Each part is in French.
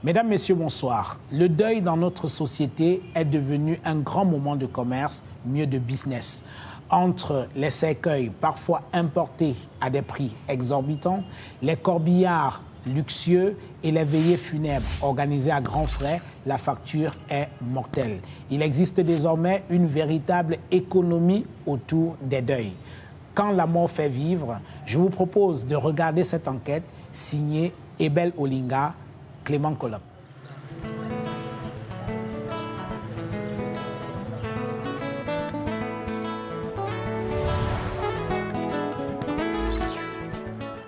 Mesdames, Messieurs, bonsoir. Le deuil dans notre société est devenu un grand moment de commerce, mieux de business. Entre les cercueils, parfois importés à des prix exorbitants, les corbillards luxueux et les veillées funèbres organisées à grands frais, la facture est mortelle. Il existe désormais une véritable économie autour des deuils. Quand la mort fait vivre, je vous propose de regarder cette enquête signée Ebel Olinga, Clément Colop.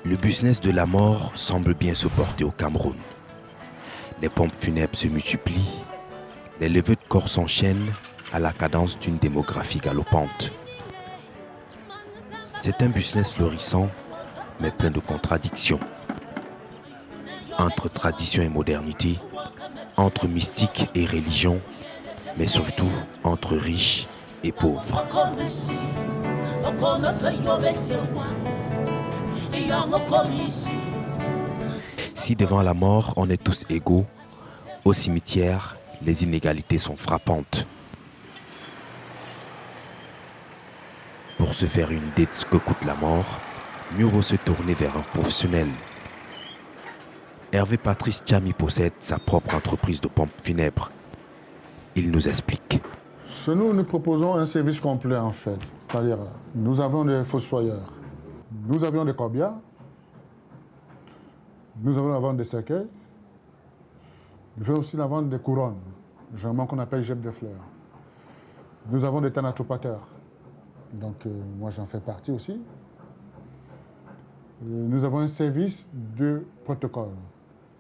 Le business de la mort semble bien se porter au Cameroun. Les pompes funèbres se multiplient, les levées de corps s'enchaînent à la cadence d'une démographie galopante. C'est un business florissant, mais plein de contradictions. Entre tradition et modernité, entre mystique et religion, mais surtout entre riches et pauvres. Si devant la mort on est tous égaux, au cimetière, les inégalités sont frappantes. Pour se faire une idée de ce que coûte la mort, mieux vaut se tourner vers un professionnel. Hervé Patrice Thiami possède sa propre entreprise de pompes funèbres. Il nous explique. Chez nous, nous proposons un service complet en fait. C'est-à-dire, nous avons des fossoyeurs, nous avions des corbillards, nous avons la vente des cercueils, nous faisons aussi la vente des couronnes, généralement qu'on appelle gemme de fleurs. Nous avons des thanatopateurs, donc moi j'en fais partie aussi. Nous avons un service de protocole,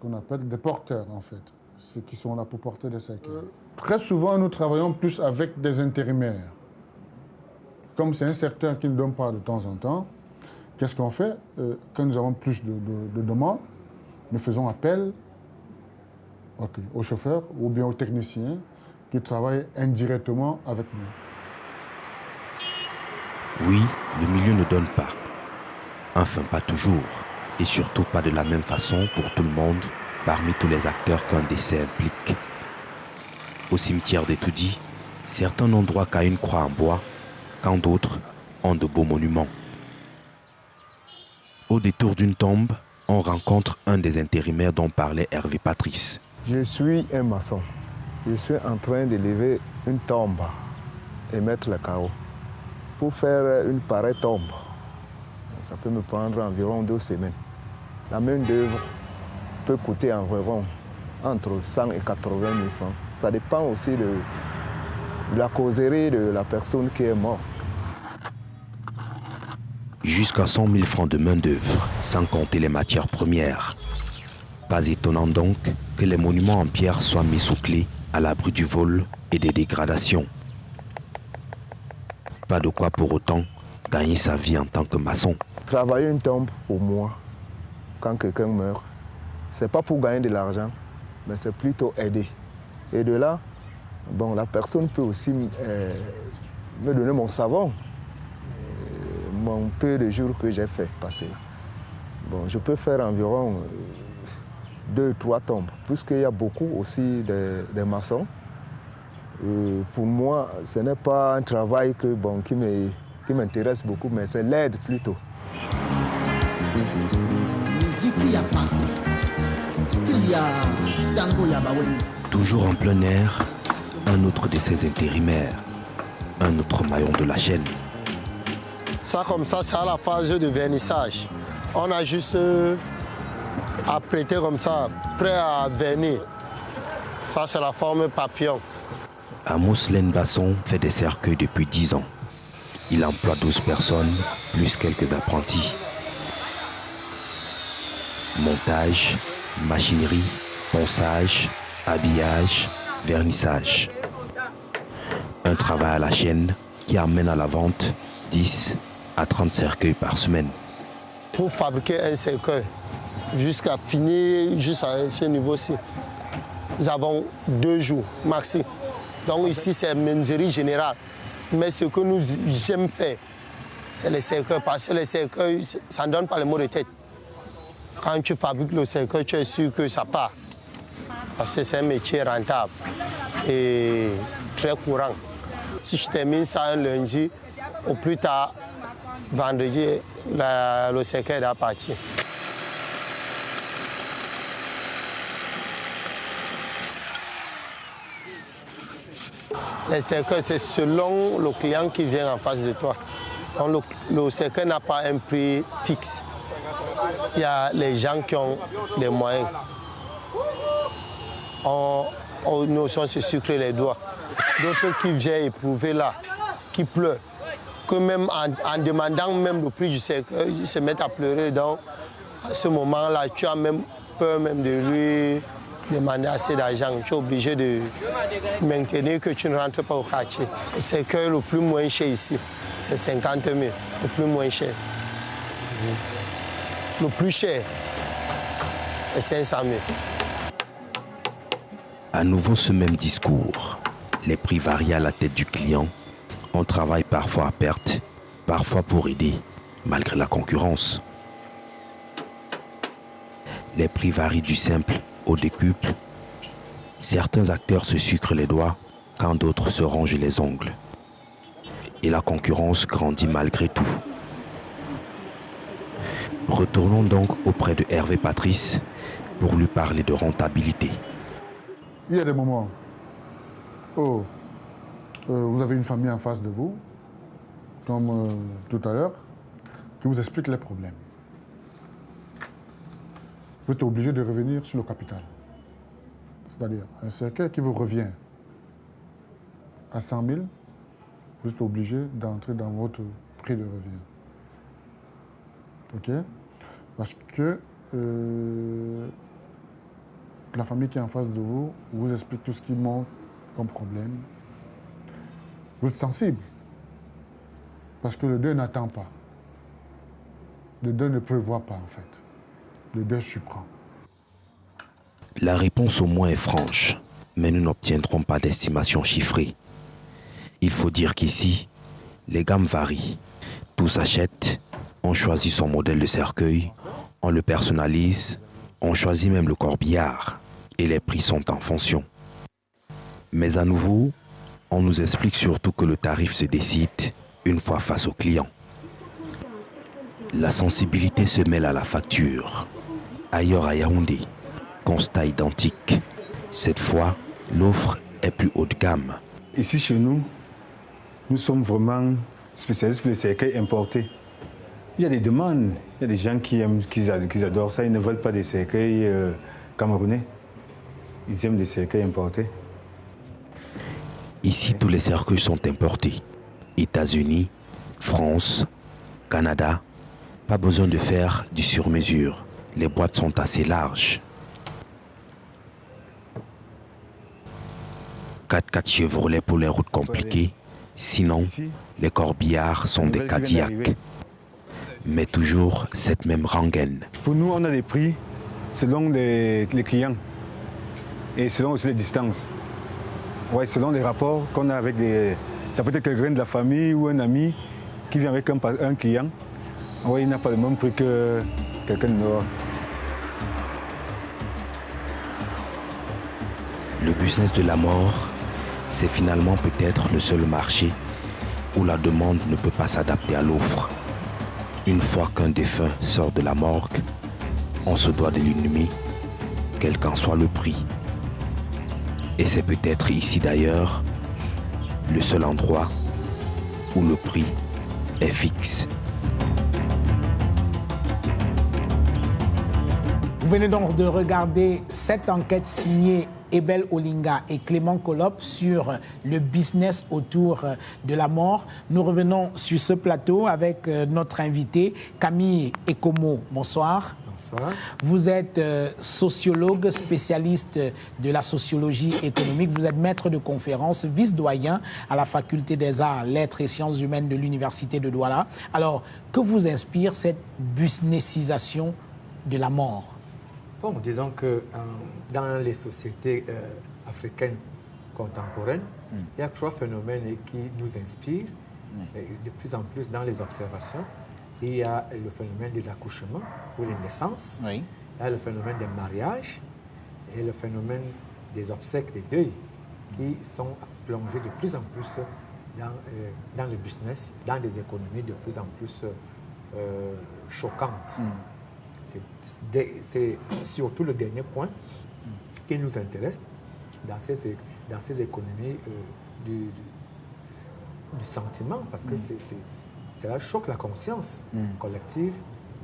qu'on appelle des porteurs en fait, ceux qui sont là pour porter des cercueils. Très souvent, nous travaillons plus avec des intérimaires. Comme c'est un secteur qui ne donne pas de temps en temps, qu'est-ce qu'on fait? Quand nous avons plus de demandes, nous faisons appel aux chauffeurs ou bien aux techniciens qui travaillent indirectement avec nous. Oui, le milieu ne donne pas. Enfin, pas toujours. Et surtout pas de la même façon pour tout le monde, parmi tous les acteurs qu'un décès implique. Au cimetière des Toudis, certains n'ont droit qu'à une croix en bois, quand d'autres ont de beaux monuments. Au détour d'une tombe, on rencontre un des intérimaires dont parlait Hervé Patrice. Je suis un maçon. Je suis en train de lever une tombe et mettre le carreau. Pour faire une pareille tombe, ça peut me prendre environ 2 semaines. La main-d'œuvre peut coûter environ entre 100 et 80 000 francs. Ça dépend aussi de la causerie de la personne qui est morte. Jusqu'à 100 000 francs de main-d'œuvre, sans compter les matières premières. Pas étonnant donc que les monuments en pierre soient mis sous clé à l'abri du vol et des dégradations. Pas de quoi pour autant gagner sa vie en tant que maçon. Travailler une tombe, pour moi, quand quelqu'un meurt, c'est pas pour gagner de l'argent, mais c'est plutôt aider. Et de là, bon, la personne peut aussi me donner mon savon, mon peu de jours que j'ai fait passer là. Bon, je peux faire environ 2-3 tombes, puisqu'il y a beaucoup aussi des maçons. Pour moi, ce n'est pas un travail qui m'intéresse beaucoup, mais c'est l'aide plutôt. Toujours en plein air, un autre de ces intérimaires, un autre maillon de la chaîne. Ça, comme ça, c'est à la phase de vernissage. On a juste apprêté comme ça, prêt à vernir. Ça, c'est la forme papillon. Amos Len Basson fait des cercueils depuis 10 ans. Il emploie 12 personnes, plus quelques apprentis. Montage, machinerie, ponçage, habillage, vernissage. Un travail à la chaîne qui amène à la vente 10 à 30 cercueils par semaine. Pour fabriquer un cercueil, jusqu'à finir, jusqu'à ce niveau-ci, nous avons 2 jours maxi. Donc ici, c'est menuiserie générale. Mais ce que nous j'aime faire, c'est les cercueils. Parce que les cercueils, ça ne donne pas le mot de tête. Quand tu fabriques le cercueil, tu es sûr que ça part. Parce que c'est un métier rentable et très courant. Si je termine ça un lundi, au plus tard, vendredi, le cercueil est parti. Les cercueils, c'est selon le client qui vient en face de toi. Donc le cercueil n'a pas un prix fixe. Il y a les gens qui ont les moyens. Nous sommes se sucrer les doigts. D'autres qui viennent éprouver là, qui pleurent. Que même en demandant même le prix du cercueil, ils se mettent à pleurer. Donc à ce moment-là, tu as même peur même de lui demander assez d'argent. Tu es obligé de maintenir que tu ne rentres pas au quartier. Le cercueil le plus moins cher ici, c'est 50 000, le plus moins cher. Le plus cher, c'est 500 000. À nouveau ce même discours. Les prix varient à la tête du client. On travaille parfois à perte, parfois pour aider, malgré la concurrence. Les prix varient du simple au décuple. Certains acteurs se sucrent les doigts, quand d'autres se rongent les ongles. Et la concurrence grandit malgré tout. Retournons donc auprès de Hervé Patrice pour lui parler de rentabilité. Il y a des moments où vous avez une famille en face de vous, comme tout à l'heure, qui vous explique les problèmes. Vous êtes obligé de revenir sur le capital. C'est-à-dire un cercueil qui vous revient à 100 000, vous êtes obligé d'entrer dans votre prix de revient. OK? Parce que la famille qui est en face de vous vous explique tout ce qui manque comme problème. Vous êtes sensible. Parce que le deuil n'attend pas. Le deuil ne prévoit pas, en fait. Le deuil surprend. La réponse au moins est franche, mais nous n'obtiendrons pas d'estimation chiffrée. Il faut dire qu'ici, les gammes varient. Tout s'achète, on choisit son modèle de cercueil, on le personnalise, on choisit même le corbillard, et les prix sont en fonction. Mais à nouveau, on nous explique surtout que le tarif se décide une fois face au client. La sensibilité se mêle à la facture. Ailleurs à Yaoundé, constat identique. Cette fois, l'offre est plus haut de gamme. Ici chez nous, nous sommes vraiment spécialistes pour les cercueils importés. Il y a des demandes, il y a des gens qui adorent ça, ils ne veulent pas des cercueils camerounais. Ils aiment des cercueils importés. Ici, tous les cercueils sont importés. États-Unis, France, Canada. Pas besoin de faire du sur-mesure. Les boîtes sont assez larges. 4x4 Chevrolet pour les routes compliquées. Sinon, les corbillards sont des Cadillacs. Mais toujours cette même rengaine. Pour nous, on a des prix selon les clients et selon aussi les distances. Ouais, selon les rapports qu'on a avec des... Ça peut être quelqu'un de la famille ou un ami qui vient avec un client. Ouais, il n'a pas le même prix que quelqu'un de dehors. Le business de la mort, c'est finalement peut-être le seul marché où la demande ne peut pas s'adapter à l'offre. Une fois qu'un défunt sort de la morgue, on se doit de l'inhumer, quel qu'en soit le prix. Et c'est peut-être ici d'ailleurs le seul endroit où le prix est fixe. venez donc de regarder cette enquête signée Ebel Olinga et Clément Kolop sur le business autour de la mort. Nous revenons sur ce plateau avec notre invité Camille Ekomo. Bonsoir. Bonsoir. Vous êtes sociologue, spécialiste de la sociologie économique. Vous êtes maître de conférence, vice-doyen à la Faculté des Arts, Lettres et Sciences Humaines de l'Université de Douala. Alors, que vous inspire cette businessisation de la mort? Bon, disons que dans les sociétés africaines contemporaines, il y a 3 phénomènes qui nous inspirent de plus en plus dans les observations. Il y a le phénomène des accouchements ou les naissances. Oui. Il y a le phénomène des mariages et le phénomène des obsèques, des deuils, qui sont plongés de plus en plus dans le business, dans des économies de plus en plus choquantes. C'est surtout le dernier point qui nous intéresse dans ces économies du sentiment, parce que cela choque la conscience collective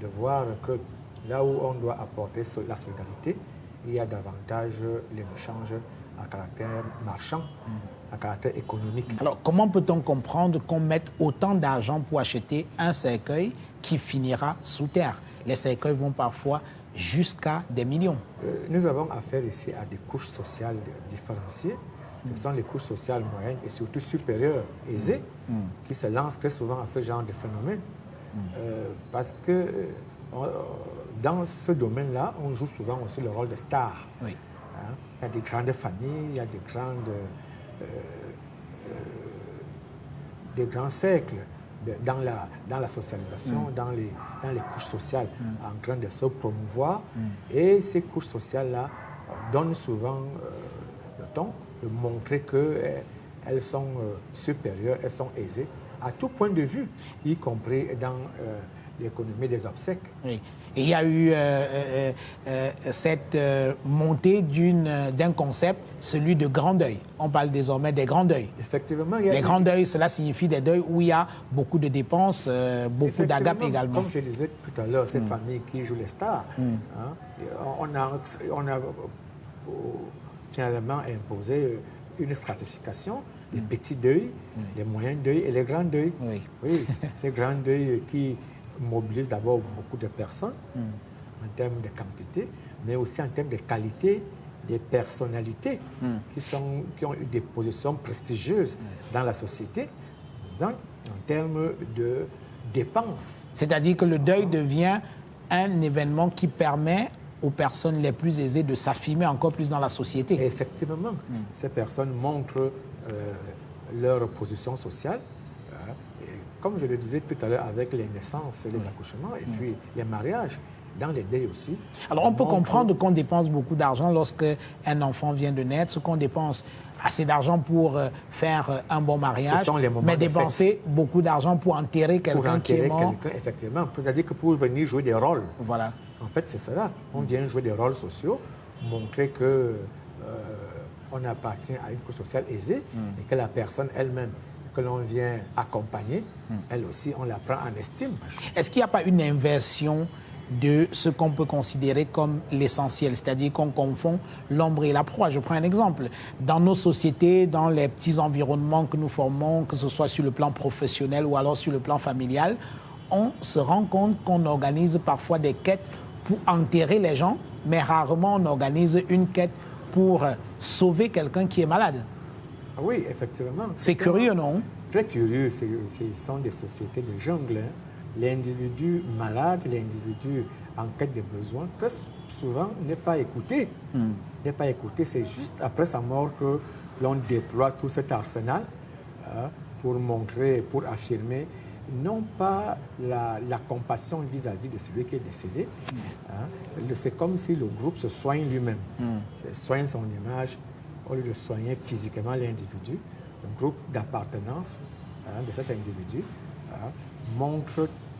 de voir que là où on doit apporter la solidarité, il y a davantage les échanges à caractère marchand, à caractère économique. Alors, comment peut-on comprendre qu'on mette autant d'argent pour acheter un cercueil qui finira sous terre? Les cercueils vont parfois jusqu'à des millions. Nous avons affaire ici à des couches sociales différenciées. Ce sont les couches sociales moyennes et surtout supérieures, aisées, qui se lancent très souvent à ce genre de phénomène. Parce que dans ce domaine-là, on joue souvent aussi le rôle de star. Oui. Hein? Il y a des grandes familles, il y a des grands cercles dans la socialisation, dans les couches sociales, en train de se promouvoir. Et ces couches sociales-là donnent souvent le ton de montrer qu'elles sont supérieures, elles sont aisées, à tout point de vue, y compris dans l'économie des obsèques. Oui. Et il y a eu cette montée d'un concept, celui de grand deuil. On parle désormais des grands deuils. Effectivement. Les grands deuils, cela signifie des deuils où il y a beaucoup de dépenses, beaucoup d'agapes également. Comme je disais tout à l'heure, ces familles qui jouent les stars, on a finalement imposé une stratification, les petits deuils, les moyens deuils et les grands deuils. Oui, ces grands deuils qui mobilisent d'abord beaucoup de personnes en termes de quantité, mais aussi en termes de qualité, des personnalités qui ont eu des positions prestigieuses dans la société, donc en termes de dépenses. C'est-à-dire que le deuil devient un événement qui permet aux personnes les plus aisées de s'affirmer encore plus dans la société. Et effectivement, ces personnes montrent leur position sociale, comme je le disais tout à l'heure, avec les naissances et les accouchements, et puis les mariages, dans les deuils aussi. Alors on peut comprendre qu'on dépense beaucoup d'argent lorsque un enfant vient de naître, ce qu'on dépense assez d'argent pour faire un bon mariage, mais dépenser beaucoup d'argent pour enterrer quelqu'un qui est mort. Effectivement, c'est-à-dire que pour venir jouer des rôles. Voilà. En fait, c'est cela. On vient jouer des rôles sociaux, montrer que on appartient à une couche sociale aisée et que la personne elle-même que l'on vient accompagner, elle aussi, on la prend en estime. Est-ce qu'il n'y a pas une inversion de ce qu'on peut considérer comme l'essentiel, c'est-à-dire qu'on confond l'ombre et la proie? Je prends un exemple. Dans nos sociétés, dans les petits environnements que nous formons, que ce soit sur le plan professionnel ou alors sur le plan familial, on se rend compte qu'on organise parfois des quêtes pour enterrer les gens, mais rarement on organise une quête pour sauver quelqu'un qui est malade. Oui, effectivement. C'est curieux, non? Très curieux. Ce sont des sociétés de jungle. Hein. L'individu malade, l'individu en quête de besoins, très souvent n'est pas écouté. N'est pas écouté. C'est juste après sa mort que l'on déploie tout cet arsenal pour montrer, pour affirmer non pas la compassion vis-à-vis de celui qui est décédé. C'est comme si le groupe se soigne lui-même. Soigne son image au lieu de soigner physiquement l'individu. Le groupe d'appartenance de cet individu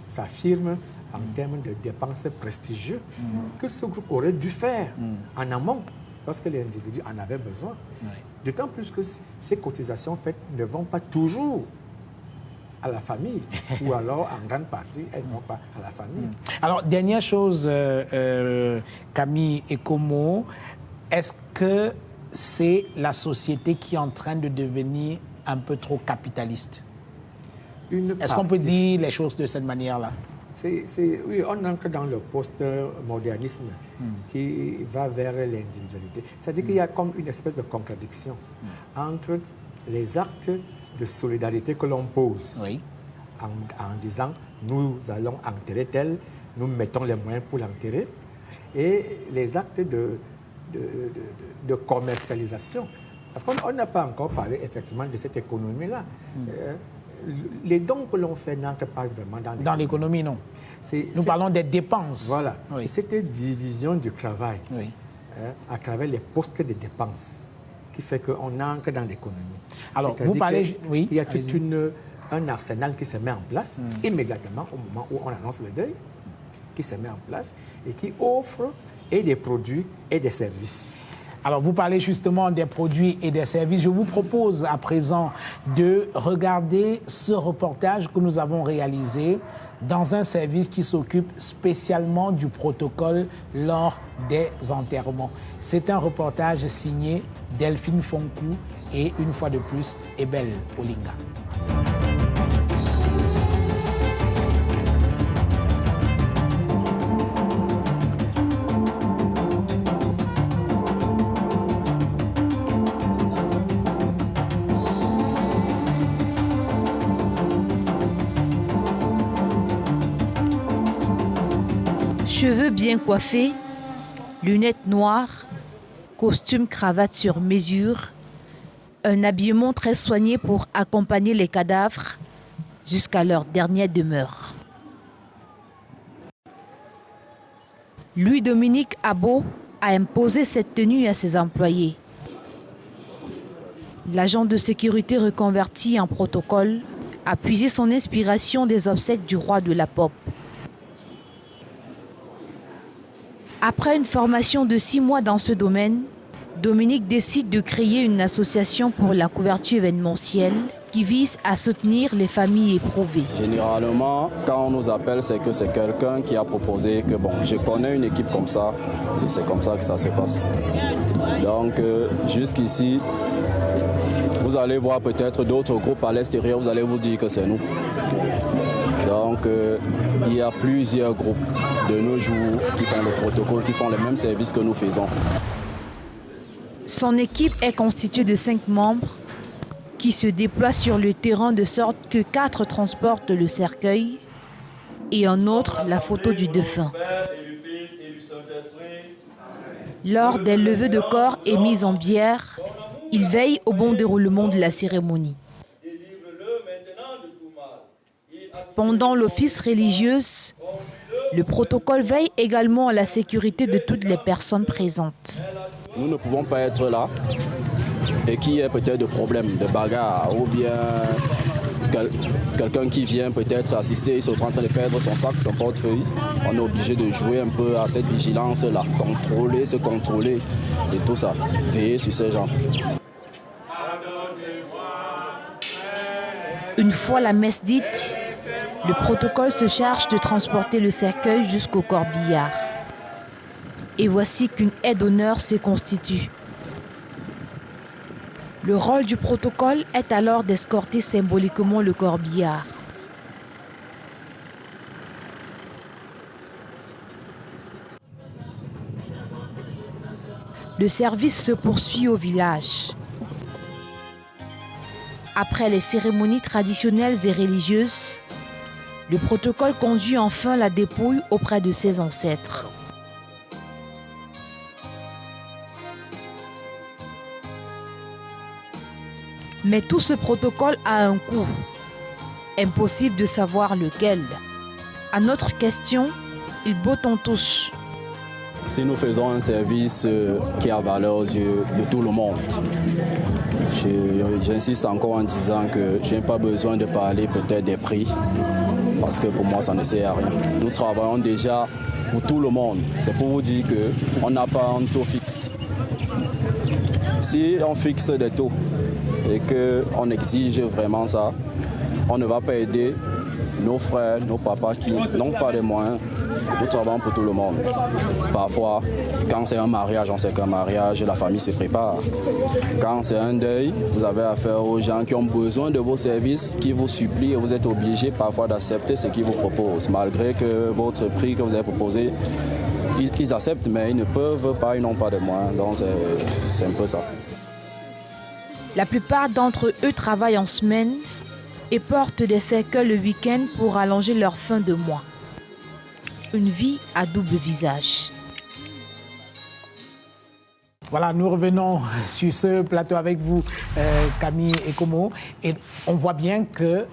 s'affirme en termes de dépenses prestigieuses que ce groupe aurait dû faire en amont lorsque l'individu en avait besoin. D'autant plus que ces cotisations faites ne vont pas toujours à la famille, ou alors en grande partie, elles ne vont pas à la famille. Alors, dernière chose, Camille Ekomo, est-ce que c'est la société qui est en train de devenir un peu trop capitaliste? Est-ce qu'on peut dire les choses de cette manière-là? Oui, on entre dans le post-modernisme qui va vers l'individualité. C'est-à-dire qu'il y a comme une espèce de contradiction entre les actes de solidarité que l'on pose en disant nous allons enterrer tel, nous mettons les moyens pour l'enterrer, et les actes de commercialisation. Parce qu'on n'a pas encore parlé effectivement de cette économie-là. Les dons que l'on fait n'entrent pas vraiment dans l'économie. Non. Nous parlons des dépenses. Voilà. C'est cette division du travail à travers les postes de dépenses qui fait qu'on entre dans l'économie. Alors, vous parlez... Il y a tout un arsenal qui se met en place immédiatement au moment où on annonce le deuil, qui se met en place et qui offre et des produits et des services. Alors, vous parlez justement des produits et des services. Je vous propose à présent de regarder ce reportage que nous avons réalisé dans un service qui s'occupe spécialement du protocole lors des enterrements. C'est un reportage signé Delphine Fonkou et, une fois de plus, Ebel Olinga. Cheveux bien coiffés, lunettes noires, costume cravate sur mesure, un habillement très soigné pour accompagner les cadavres jusqu'à leur dernière demeure. Louis-Dominique Abo a imposé cette tenue à ses employés. L'agent de sécurité reconverti en protocole a puisé son inspiration des obsèques du roi de la pop. Après une formation de 6 mois dans ce domaine, Dominique décide de créer une association pour la couverture événementielle qui vise à soutenir les familles éprouvées. Généralement, quand on nous appelle, c'est que c'est quelqu'un qui a proposé que bon, je connais une équipe comme ça et c'est comme ça que ça se passe. Donc jusqu'ici, vous allez voir peut-être d'autres groupes à l'extérieur, vous allez vous dire que c'est nous. Donc, il y a plusieurs groupes de nos jours qui font le protocole, qui font les mêmes services que nous faisons. Son équipe est constituée de 5 membres qui se déploient sur le terrain de sorte que 4 transportent le cercueil et un autre la photo du défunt. Lors des levées de corps et mises en bière, ils veillent au bon déroulement de la cérémonie. Pendant l'office religieux, le protocole veille également à la sécurité de toutes les personnes présentes. Nous ne pouvons pas être là et qu'il y ait peut-être des problèmes, de bagarres ou bien quelqu'un qui vient peut-être assister, il se retrouve en train de perdre son sac, son portefeuille. On est obligé de jouer un peu à cette vigilance-là, contrôler, se contrôler et tout ça, veiller sur ces gens. Une fois la messe dite, le protocole se charge de transporter le cercueil jusqu'au corbillard. Et voici qu'une haie d'honneur se constitue. Le rôle du protocole est alors d'escorter symboliquement le corbillard. Le service se poursuit au village. Après les cérémonies traditionnelles et religieuses, le protocole conduit enfin la dépouille auprès de ses ancêtres. Mais tout ce protocole a un coût. Impossible de savoir lequel. À notre question, il botte en touche. Si nous faisons un service qui a valeur aux yeux de tout le monde, j'insiste encore en disant que je n'ai pas besoin de parler peut-être des prix, parce que pour moi ça ne sert à rien. Nous travaillons déjà pour tout le monde. C'est pour vous dire qu'on n'a pas un taux fixe. Si on fixe des taux et qu'on exige vraiment ça, on ne va pas aider nos frères, nos papas qui n'ont pas les moyens. Nous travaillons pour tout le monde. Parfois, quand c'est un mariage, on sait qu'un mariage, la famille se prépare. Quand c'est un deuil, vous avez affaire aux gens qui ont besoin de vos services, qui vous supplient et vous êtes obligé parfois d'accepter ce qu'ils vous proposent. Malgré que votre prix que vous avez proposé, ils acceptent, mais ils ne peuvent pas, ils n'ont pas de moyens. Donc c'est un peu ça. La plupart d'entre eux travaillent en semaine et portent des cercueils le week-end pour allonger leur fin de mois. Une vie à double visage. Voilà, nous revenons sur ce plateau avec vous, Camille Ekomo, et on voit bien que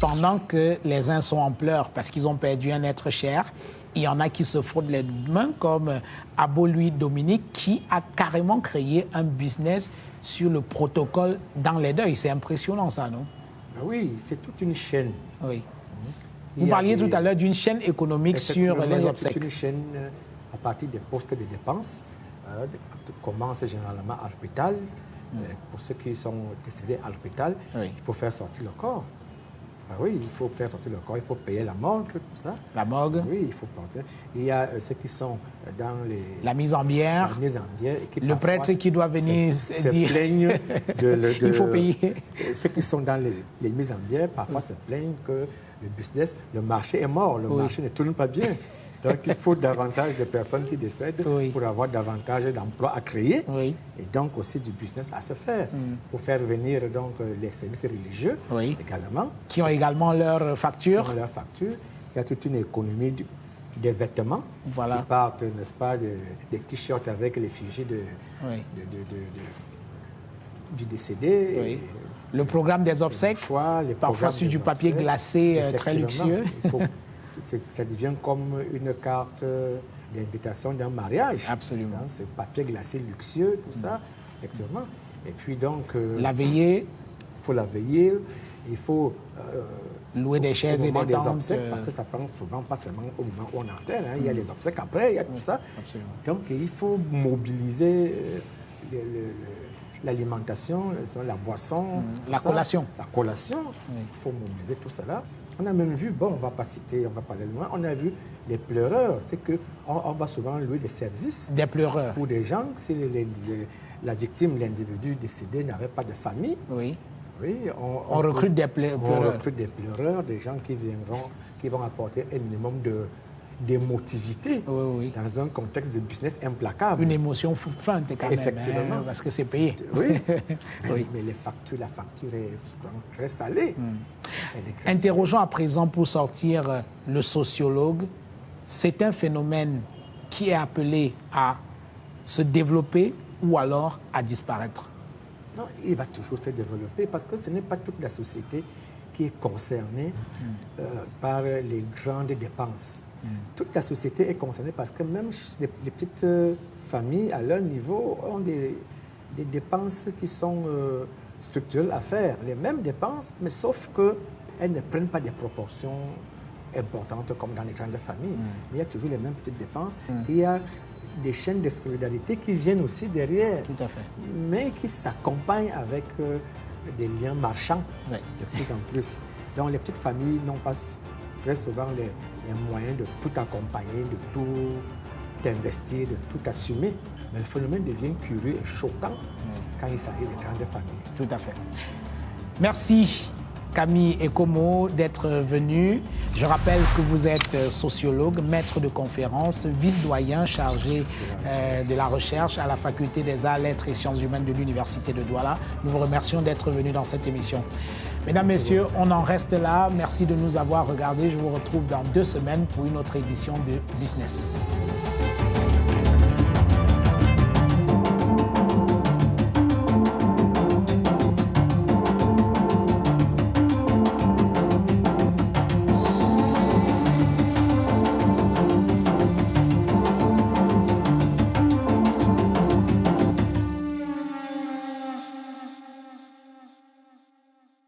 pendant que les uns sont en pleurs parce qu'ils ont perdu un être cher, il y en a qui se frottent les mains, comme Abo Louis Dominique, qui a carrément créé un business sur le protocole dans les deuils. C'est impressionnant, ça, non? Oui, c'est toute une chaîne. Oui. Vous parliez tout à l'heure d'une chaîne économique sur les obsèques. C'est une chaîne à partir des postes de dépenses. Commence généralement à l'hôpital. Pour ceux qui sont décédés à l'hôpital, il faut faire sortir le corps. Ah oui, il faut faire sortir le corps, il faut payer la morgue, tout ça. La morgue. Oui, il faut porter. Il y a ceux qui sont dans la mise en bière. La mise en bière. Et qui le prêtre qui doit venir dire... se plaignent il faut payer. Ceux qui sont dans les mises en bière, parfois se plaignent que le business, le marché est mort, le marché ne tourne pas bien. Donc, il faut davantage de personnes qui décèdent pour avoir davantage d'emplois à créer et donc aussi du business à se faire. Pour faire venir donc les services religieux également. Qui ont également leurs factures. Il y a toute une économie des vêtements qui partent, n'est-ce pas, des t-shirts avec l'effigie du décédé. Oui. Le programme des obsèques, parfois sur du papier glacé très luxueux. Ça devient comme une carte d'invitation d'un mariage. Absolument. C'est papier glacé luxueux, tout ça, effectivement. Et puis donc... la veillée. Il faut la veiller, il faut... louer des chaises et des tentes. Parce que ça prend souvent, pas seulement au moment où on enterre, il y a les obsèques après, il y a tout ça. Absolument. Donc il faut mobiliser l'alimentation, la boisson. La collation. La collation, il faut mobiliser tout cela. On a même vu, bon, on ne va pas citer, on va pas aller loin, on a vu les pleureurs. C'est qu'on va souvent louer des services. Des pleureurs. Pour des gens, si la victime, l'individu décédé n'avait pas de famille. Oui. Oui, on recrute des pleureurs. On recrute des pleureurs, des gens qui vont apporter un minimum d'émotivité dans un contexte de business implacable. Une émotion feinte quand même. Effectivement. Parce que c'est payé. Oui. Mais la facture est souvent très salée. Interrogeons à présent pour sortir le sociologue. C'est un phénomène qui est appelé à se développer ou alors à disparaître. Non, il va toujours se développer parce que ce n'est pas toute la société qui est concernée par les grandes dépenses. Toute la société est concernée parce que même les petites familles, à leur niveau, ont des dépenses qui sont structurelles à faire. Les mêmes dépenses, mais sauf qu'elles ne prennent pas des proportions importantes comme dans les grandes familles. Il y a toujours les mêmes petites dépenses. Il y a des chaînes de solidarité qui viennent aussi derrière. Tout à fait. Mais qui s'accompagnent avec des liens marchands de plus en plus. Donc les petites familles n'ont pas très souvent les moyens de tout accompagner, de tout investir, de tout assumer. Mais le phénomène devient curieux et choquant quand il s'agit de grandes familles. Tout à fait. Merci Camille Ekomo d'être venu. Je rappelle que vous êtes sociologue, maître de conférence, vice-doyen chargé de la recherche à la Faculté des Arts, Lettres et Sciences Humaines de l'Université de Douala. Nous vous remercions d'être venu dans cette émission. Mesdames, Messieurs, on en reste là. Merci de nous avoir regardés. Je vous retrouve dans 2 semaines pour une autre édition de Business.